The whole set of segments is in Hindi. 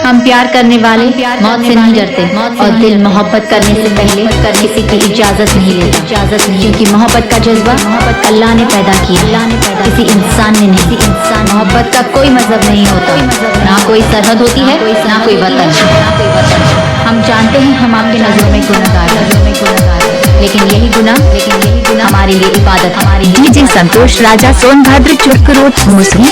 हम प्यार करने वाले मौत से नहीं डरते और दिल मोहब्बत करने से पहले किसी की इजाजत नहीं लेता, क्योंकि मोहब्बत का जज्बा अल्लाह ने पैदा किया, किसी इंसान ने नहीं। मोहब्बत का कोई मजहब नहीं होता, ना कोई सरहद होती है, ना कोई वतन। हम जानते हैं हम आपके नजरों में गुनहगार हैं, लेकिन यही गुनाह हमारे लिए इबादत। हमारी डीजे संतोष राजा सोनभद्र चुटकुरोट मुस्लिम।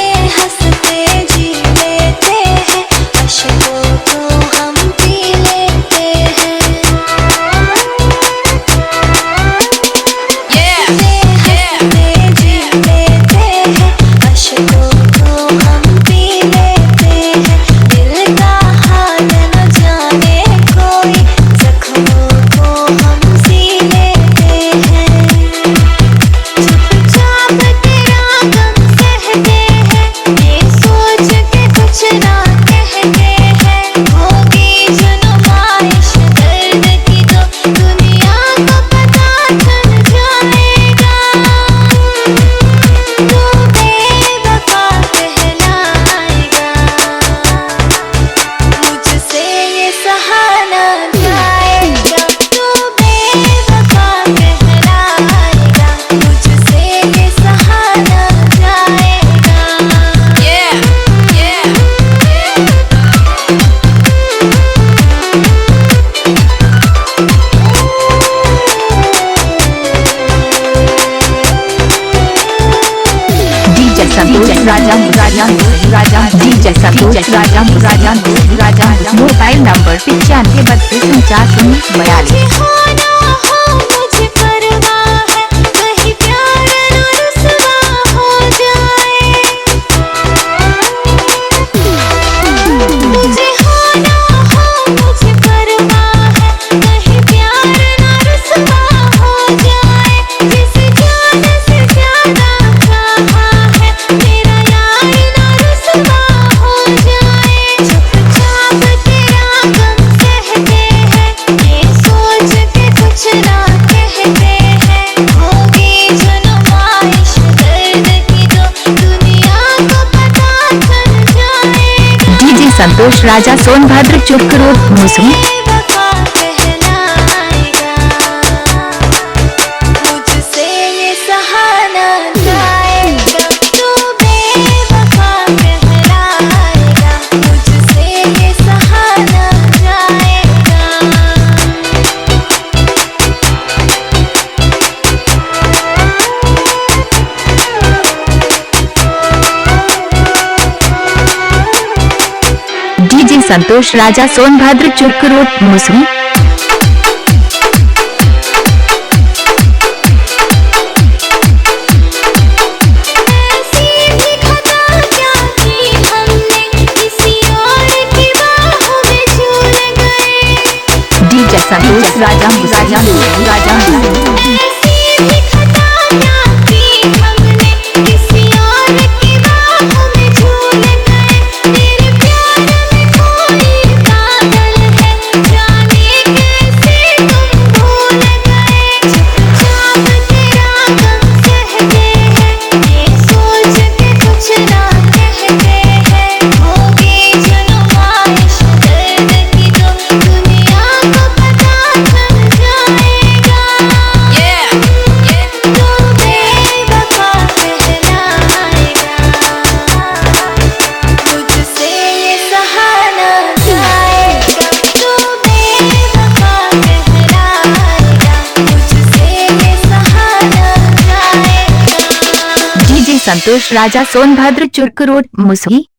राजा मोबाइल नंबर 95324942। संतोष राजा सोनभद्र चुटकुरोट मुस्लिम। डीजे संतोष राजा सोनभद्र चुटकुरोट मुस्लिम। डीजे संतोष राजा संतोष राजा सोनभद्र चुटकुरोट मुस्लिम।